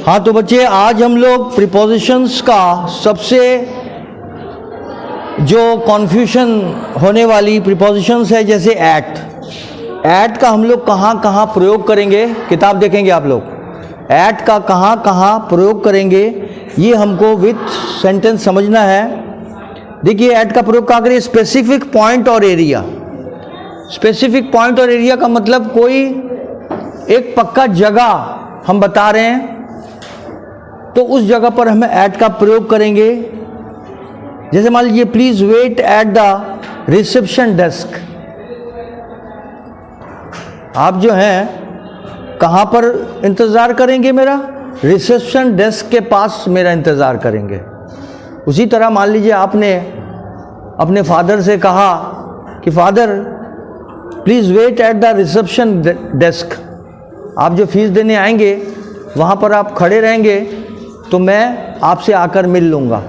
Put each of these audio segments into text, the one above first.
हाँ तो बच्चे, आज हम लोग प्रीपोजिशंस का सबसे जो कन्फ्यूजन होने वाली प्रीपोजिशंस है, जैसे एट का हम लोग कहाँ कहाँ प्रयोग करेंगे, किताब देखेंगे आप लोग। एट का कहाँ कहाँ प्रयोग करेंगे ये हमको विथ सेंटेंस समझना है। देखिए, एट का प्रयोग कहाँ करें? स्पेसिफिक पॉइंट और एरिया। स्पेसिफिक पॉइंट और एरिया का मतलब कोई एक पक्का जगह हम बता रहे हैं तो उस जगह पर हम एट का प्रयोग करेंगे। जैसे मान लीजिए, please wait at the reception desk. आप जो हैं कहाँ पर इंतज़ार करेंगे? मेरा रिसेप्शन डेस्क के पास मेरा इंतज़ार करेंगे। उसी तरह मान लीजिए आपने अपने फादर से कहा कि father please wait at the reception desk. आप जो फीस देने आएंगे वहाँ पर आप खड़े रहेंगे तो मैं आपसे आकर मिल लूँगा।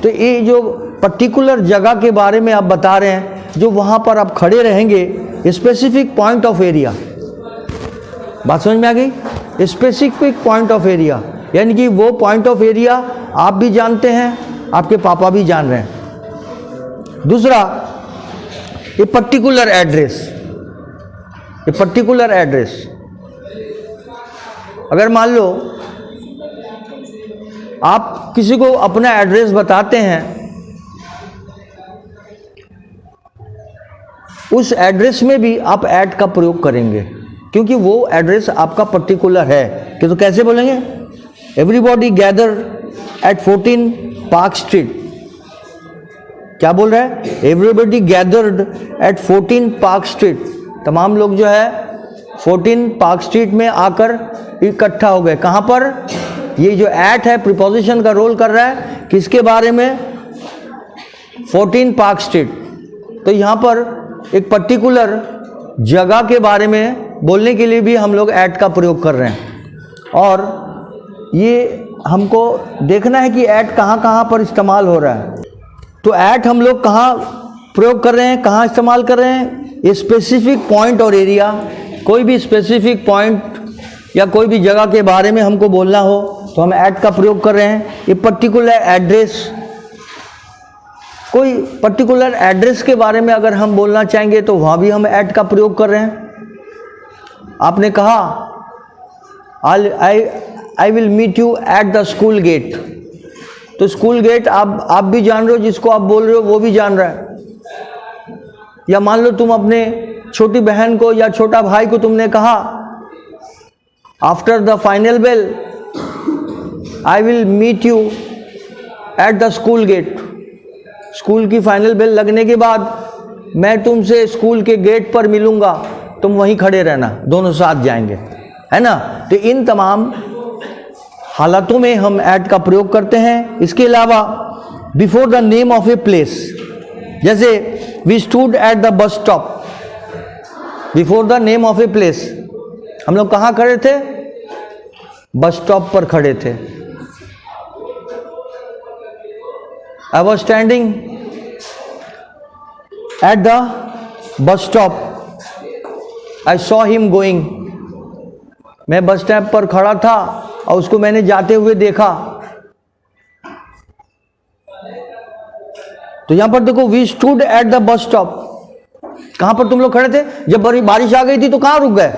तो ये जो पर्टिकुलर जगह के बारे में आप बता रहे हैं, जो वहाँ पर आप खड़े रहेंगे, स्पेसिफिक पॉइंट ऑफ एरिया। बात समझ में आ गई? स्पेसिफिक पॉइंट ऑफ एरिया यानी कि वो पॉइंट ऑफ एरिया आप भी जानते हैं, आपके पापा भी जान रहे हैं। दूसरा, ये पर्टिकुलर एड्रेस। ये पर्टिकुलर एड्रेस, अगर मान लो आप किसी को अपना एड्रेस बताते हैं, उस एड्रेस में भी आप एट का प्रयोग करेंगे क्योंकि वो एड्रेस आपका पर्टिकुलर है। कि तो कैसे बोलेंगे? Everybody gather at 14 Park Street. क्या बोल रहा है? Everybody gathered at 14 Park Street. तमाम लोग जो है 14 पार्क स्ट्रीट में आकर इकट्ठा हो गए। कहाँ पर? ये जो एट है प्रीपोजिशन का रोल कर रहा है किसके बारे में? 14 पार्क स्ट्रीट। तो यहाँ पर एक पर्टिकुलर जगह के बारे में बोलने के लिए भी हम लोग एट का प्रयोग कर रहे हैं। और ये हमको देखना है कि एट कहाँ कहाँ पर इस्तेमाल हो रहा है। तो एट हम लोग कहाँ प्रयोग कर रहे हैं, कहाँ इस्तेमाल कर रहे हैं? स्पेसिफिक पॉइंट और एरिया। कोई भी स्पेसिफिक पॉइंट या कोई भी जगह के बारे में हमको बोलना हो तो हम एट का प्रयोग कर रहे हैं। ये पर्टिकुलर एड्रेस, कोई पर्टिकुलर एड्रेस के बारे में अगर हम बोलना चाहेंगे तो वहाँ भी हम एट का प्रयोग कर रहे हैं। आपने कहा I will meet you at the school gate, तो स्कूल गेट आप भी जान रहे हो, जिसको आप बोल रहे हो वो भी जान रहा है। या मान लो तुम अपने छोटी बहन को या छोटा भाई को तुमने कहा after the final bell I will meet you at the school gate. School की फाइनल बेल लगने के बाद मैं तुमसे स्कूल के गेट पर मिलूंगा, तुम वहीं खड़े रहना, दोनों साथ जाएंगे, है ना। तो इन तमाम हालातों में हम एट का प्रयोग करते हैं। इसके अलावा before the name of a place, जैसे we stood at the bus stop. Before the name of a place, हम लोग कहाँ खड़े थे? बस स्टॉप पर खड़े थे। I was standing at the bus stop, I saw him going. मैं बस स्टॉप पर खड़ा था और उसको मैंने जाते हुए देखा। तो यहां पर देखो, we stood at the bus stop. कहां पर तुम लोग खड़े थे? जब बारिश आ गई थी तो कहां रुक गए?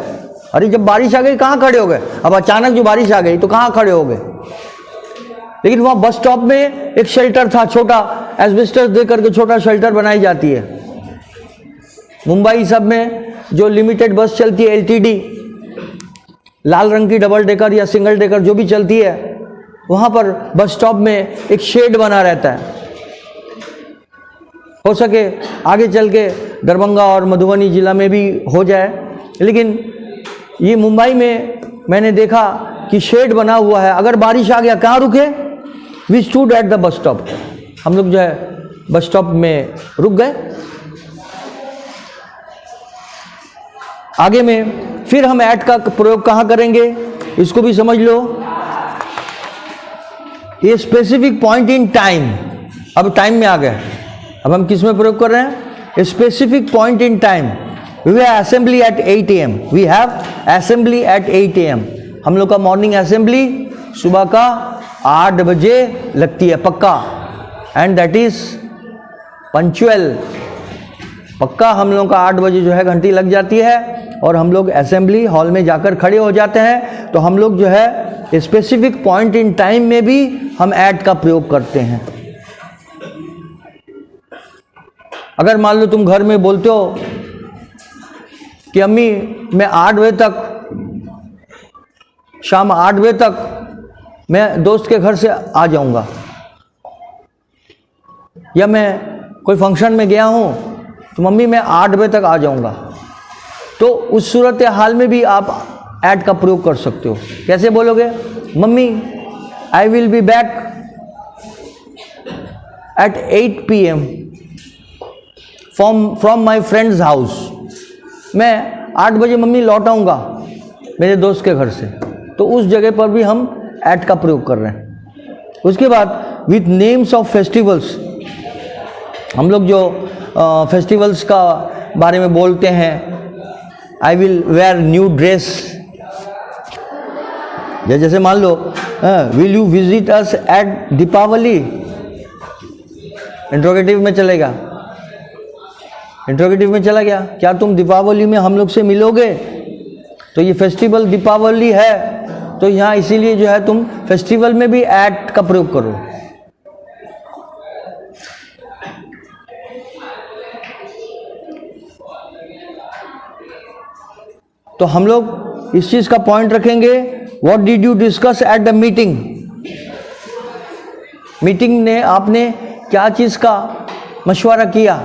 अरे जब बारिश आ गई कहां खड़े हो गए? अब अचानक जो बारिश आ गई तो कहां खड़े हो गए? लेकिन वहां बस स्टॉप में एक शेल्टर था, छोटा एस्बेस्टस दे करके छोटा शेल्टर बनाई जाती है। मुंबई सब में जो लिमिटेड बस चलती है, LTD, लाल रंग की डबल डेकर या सिंगल डेकर जो भी चलती है, वहां पर बस स्टॉप में एक शेड बना रहता है। हो सके आगे चल के दरभंगा और मधुबनी जिला में भी हो जाए, लेकिन ये मुंबई में मैंने देखा कि शेड बना हुआ है। अगर बारिश आ गया कहाँ रुके? We stood at the bus stop. हम लोग जो है बस स्टॉप में रुक गए। आगे में फिर हम एट का प्रयोग कहाँ करेंगे, इसको भी समझ लो। ये स्पेसिफिक पॉइंट इन टाइम, अब टाइम में आ गए। अब हम किस में प्रयोग कर रहे हैं? Specific point in time. We have assembly at 8 AM. We have assembly at 8 AM. हम लोग का मॉर्निंग असेंबली सुबह का 8 बजे लगती है पक्का, एंड दैट इज पंक्चुअल। पक्का हम लोगों का 8 बजे जो है घंटी लग जाती है और हम लोग असेंबली हॉल में जाकर खड़े हो जाते हैं। तो हम लोग जो है स्पेसिफिक पॉइंट इन टाइम में भी हम एट का प्रयोग करते हैं। अगर मान लो तुम घर में बोलते हो कि अम्मी मैं 8 बजे तक, शाम 8 बजे तक मैं दोस्त के घर से आ जाऊंगा, या मैं कोई फंक्शन में गया हूं तो मम्मी मैं 8 बजे तक आ जाऊंगा, तो उस सूरत हाल में भी आप एट का प्रयोग कर सकते हो। कैसे बोलोगे? Mummy I will be back at 8 PM from my friends house. मैं 8 बजे मम्मी लौट आऊँगा मेरे दोस्त के घर से। तो उस जगह पर भी हम एट का प्रयोग कर रहे हैं। उसके बाद विथ नेम्स ऑफ फेस्टिवल्स, हम लोग जो फेस्टिवल्स का बारे में बोलते हैं, I will wear new dress. जैसे मान लो will you visit us at Deepawali, interrogative में चलेगा, इंट्रोगेटिव में चला गया, क्या तुम दीपावली में हम लोग से मिलोगे? तो ये फेस्टिवल दीपावली है, तो यहाँ इसीलिए जो है तुम फेस्टिवल में भी एट का प्रयोग करो। तो हम लोग इस चीज का पॉइंट रखेंगे, what did you discuss at the meeting. Meeting ने आपने क्या चीज का मशवरा किया,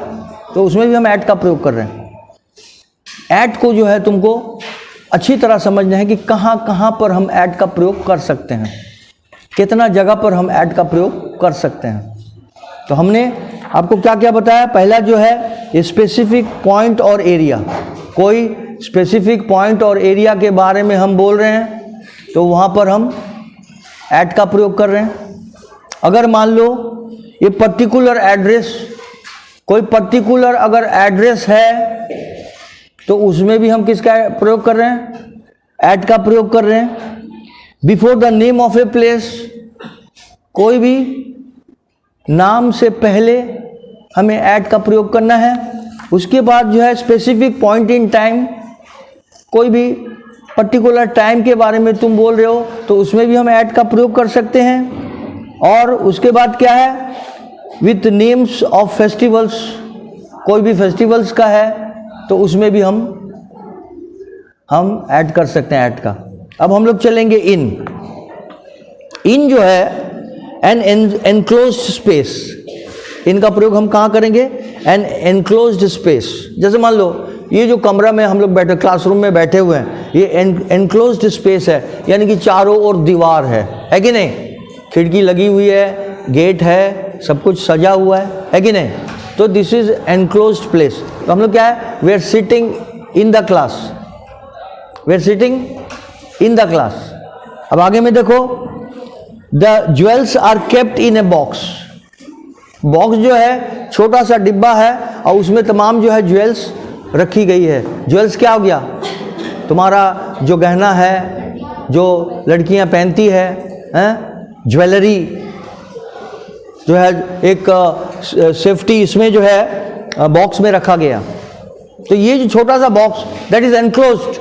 तो उसमें भी हम एट का प्रयोग कर रहे हैं। एट को जो है तुमको अच्छी तरह समझना है कि कहाँ कहाँ पर हम एट का प्रयोग कर सकते हैं, कितना जगह पर हम एट का प्रयोग कर सकते हैं। तो हमने आपको क्या क्या बताया? पहला जो है स्पेसिफिक पॉइंट और एरिया। कोई स्पेसिफिक पॉइंट और एरिया के बारे में हम बोल रहे हैं तो वहाँ पर हम एट का प्रयोग कर रहे हैं। अगर मान लो ये पर्टिकुलर एड्रेस, कोई पर्टिकुलर अगर एड्रेस है तो उसमें भी हम किसका प्रयोग कर रहे हैं? एट का प्रयोग कर रहे हैं। Before the name of a place, कोई भी नाम से पहले हमें एट का प्रयोग करना है। उसके बाद जो है स्पेसिफिक पॉइंट इन टाइम, कोई भी पर्टिकुलर टाइम के बारे में तुम बोल रहे हो तो उसमें भी हम एट का प्रयोग कर सकते हैं। और उसके बाद क्या है? विथ नेम्स ऑफ फेस्टिवल्स, कोई भी फेस्टिवल्स का है तो उसमें भी हम ऐड कर सकते हैं एट का। अब हम लोग चलेंगे इन जो है एन एनक्लोज्ड स्पेस, इनका प्रयोग हम कहाँ करेंगे? An enclosed space. जैसे मान लो ये जो कमरा में हम लोग बैठे, क्लासरूम में बैठे हुए हैं, ये एनक्लोज्ड स्पेस है, यानी कि चारों ओर दीवार है कि नहीं? खिड़की लगी हुई है, गेट है, सब कुछ सजा हुआ है कि नहीं? तो दिस इज एनक्लोज्ड प्लेस। तो हम लोग क्या है? We are sitting in the class, we are sitting in the class. अब आगे में देखो, the jewels are kept in a box. Box जो है छोटा सा डिब्बा है और उसमें तमाम जो है ज्वेल्स रखी गई है। ज्वेल्स क्या हो गया? तुम्हारा जो गहना है, जो लड़कियां पहनती है, ज्वेलरी जो है, एक सेफ्टी इसमें जो है बॉक्स में रखा गया। तो ये जो छोटा सा बॉक्स, दैट इज एनक्लोज्ड,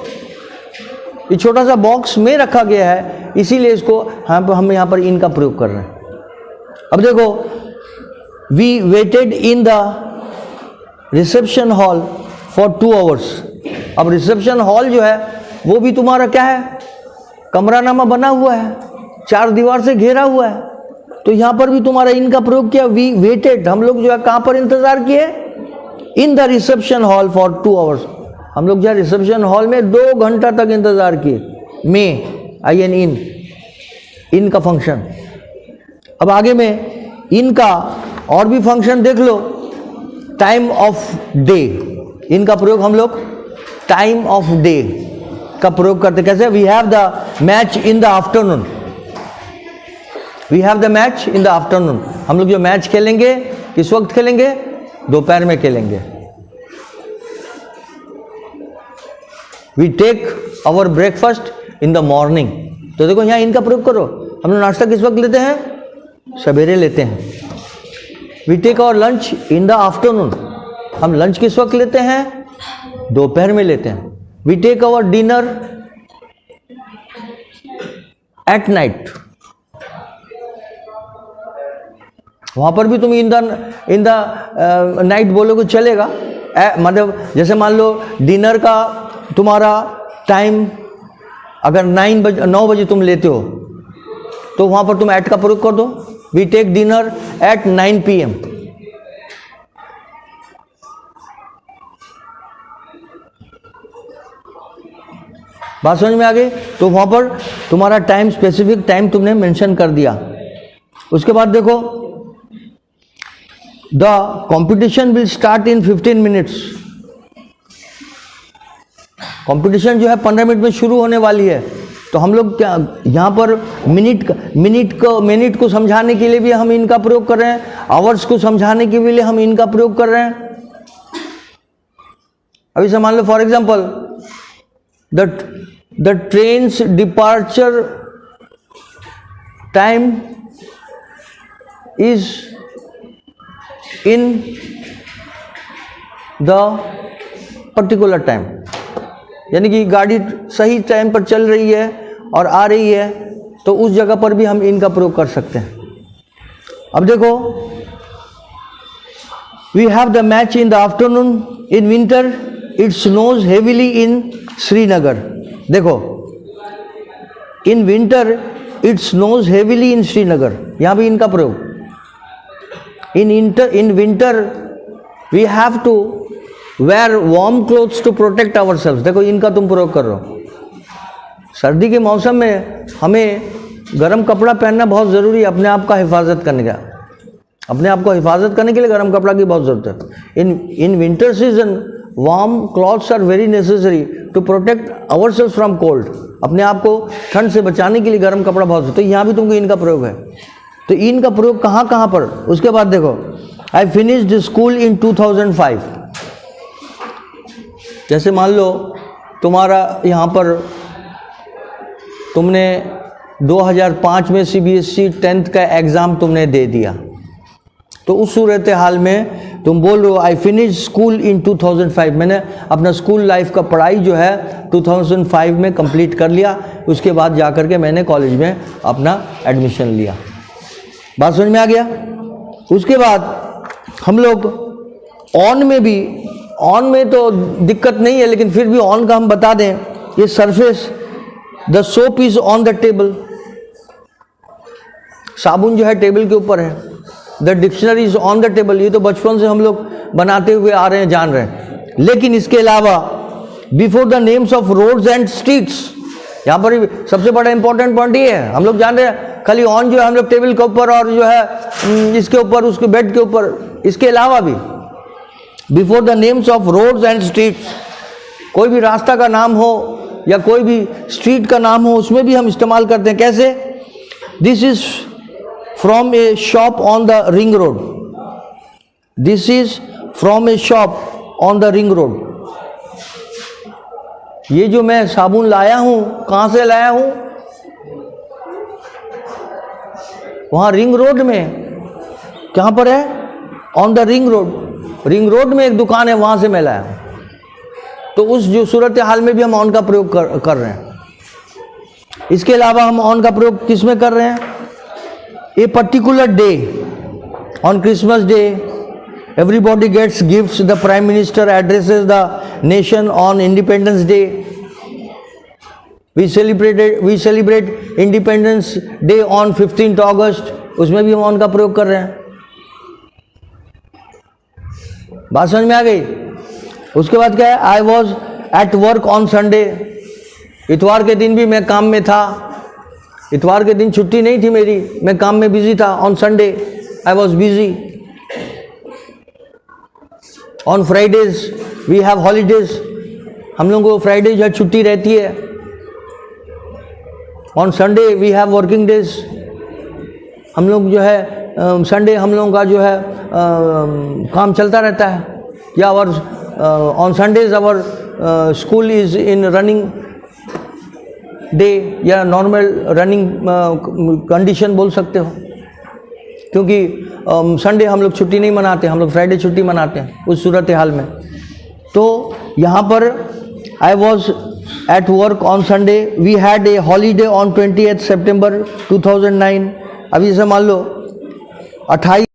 ये छोटा सा बॉक्स में रखा गया है, इसीलिए इसको हम यहाँ पर इन का प्रयोग कर रहे हैं। अब देखो, we waited in the reception hall for 2 hours। अब रिसेप्शन हॉल जो है वो भी तुम्हारा क्या है? कमरानामा बना हुआ है, 4 दीवार से घेरा हुआ है। तो यहाँ पर भी तुम्हारा इन का प्रयोग किया। वी वेटेड, हम लोग जो है कहाँ पर इंतजार किए? इन the reception hall for 2 hours। हम लोग जो है रिसेप्शन हॉल में 2 घंटा तक इंतजार किए। में आई एन इन का फंक्शन। अब आगे में इन का और भी फंक्शन देख लो। टाइम ऑफ डे, इनका प्रयोग हम लोग टाइम ऑफ डे का प्रयोग करते। कैसे? We have the match in the afternoon, we have the match in the afternoon. हम लोग जो मैच खेलेंगे किस वक्त खेलेंगे? दोपहर में खेलेंगे। We take our breakfast in the morning. तो देखो यहाँ इनका प्रयोग करो, हम लोग नाश्ता किस वक्त लेते हैं? सवेरे लेते हैं. We take our lunch in the afternoon. हम लंच किस वक्त लेते हैं? दोपहर में लेते हैं. We take our dinner at night. वहां पर भी तुम इन द नाइट बोलोगे चलेगा. मतलब जैसे मान लो डिनर का तुम्हारा टाइम अगर 9 बजे तुम लेते हो तो वहां पर तुम एट का प्रयोग कर दो. We take dinner at 9 PM. बात समझ में आ गई? तो वहां पर तुम्हारा टाइम, स्पेसिफिक टाइम तुमने मेंशन कर दिया. उसके बाद देखो, the competition will start in 15 minutes. Competition जो है 15 मिनट में शुरू होने वाली है. तो हम लोग क्या यहाँ पर मिनट को समझाने के लिए भी हम इनका प्रयोग कर रहे हैं, आवर्स को समझाने के लिए हम इनका प्रयोग कर रहे हैं. अभी से मान लो for example the train's departure time is in the particular time. यानी कि गाड़ी सही टाइम पर चल रही है और आ रही है, तो उस जगह पर भी हम इनका प्रयोग कर सकते हैं. अब देखो, we have the match in the afternoon. In winter it snows heavily in Srinagar. देखो, in winter it snows heavily in Srinagar. यहां भी इनका प्रयोग. In winter we have to wear warm clothes to protect our self. देखो, इनका तुम प्रयोग कर रहे हो. सर्दी के मौसम में हमें गर्म कपड़ा पहनना बहुत ज़रूरी है अपने आप का हिफाजत करने का. अपने आप को हिफाजत करने के लिए गर्म कपड़ा की बहुत ज़रूरत है. In winter season warm clothes are very necessary to protect our self from cold. अपने आप को ठंड से बचाने के लिए गर्म कपड़ा बहुत ज़रूरत है. तो यहाँ भी तुमको इनका प्रयोग है. तो इनका प्रयोग कहाँ कहाँ पर? उसके बाद देखो, आई फिनिश्ड स्कूल इन 2005. जैसे मान लो तुम्हारा यहाँ पर तुमने 2005 में CBSE 10th का एग्ज़ाम तुमने दे दिया. तो उस सूरत हाल में तुम बोल रहे हो आई फिनिश स्कूल इन 2005. मैंने अपना स्कूल लाइफ का पढ़ाई जो है 2005 में कंप्लीट कर लिया. उसके बाद जा कर के मैंने कॉलेज में अपना एडमिशन लिया. बात समझ में आ गया? उसके बाद हम लोग ऑन में तो दिक्कत नहीं है, लेकिन फिर भी ऑन का हम बता दें. ये surface, the soap is on the table. साबुन जो है टेबल के ऊपर है. The dictionary is on the table. ये तो बचपन से हम लोग बनाते हुए आ रहे हैं, जान रहे हैं. लेकिन इसके अलावा before the names of roads and streets, यहाँ पर सबसे बड़ा इंपॉर्टेंट पॉइंट ये है. हम लोग जान रहे हैं खाली ऑन जो है हम लोग टेबल के ऊपर और जो है इसके ऊपर, उसके बेड के ऊपर. इसके अलावा भी before the names of roads and streets, कोई भी रास्ता का नाम हो या कोई भी स्ट्रीट का नाम हो, उसमें भी हम इस्तेमाल करते हैं. कैसे? This is from A shop on the ring road. This is from A shop on the ring road. ये जो मैं साबुन लाया हूं, कहां से लाया हूं? वहां रिंग रोड में. कहां पर है? On the ring road. Ring road में एक दुकान है, वहां से मैं लाया हूं. तो उस जो सूरत हाल में भी हम ऑन का प्रयोग कर रहे हैं. इसके अलावा हम ऑन का प्रयोग किस में कर रहे हैं? A particular day, on Christmas day everybody gets gifts. The prime minister addresses the nation on independence day. we celebrate independence day on 15th August. उसमें भी हम ऑन का प्रयोग कर रहे हैं. बात समझ में आ गई? उसके बाद क्या है? आई was at work on Sunday. इतवार के दिन भी मैं काम में था. इतवार के दिन छुट्टी नहीं थी मेरी, मैं काम में बिजी था. On Sunday I was busy. On Fridays we have holidays. हम लोगों को फ्राइडे जो है छुट्टी रहती है. On Sunday we have working days. हम लोग जो है संडे हम लोगों का जो है काम चलता रहता है. या our on Sundays our school is in running. Day या नॉर्मल रनिंग कंडीशन बोल सकते हो, क्योंकि संडे हम लोग छुट्टी नहीं मनाते, हम लोग फ्राइडे छुट्टी मनाते हैं उस सूरत हाल में। तो यहाँ पर I was at work on Sunday, we had a holiday on 28 September 2009। अभी जैसे मान लो 28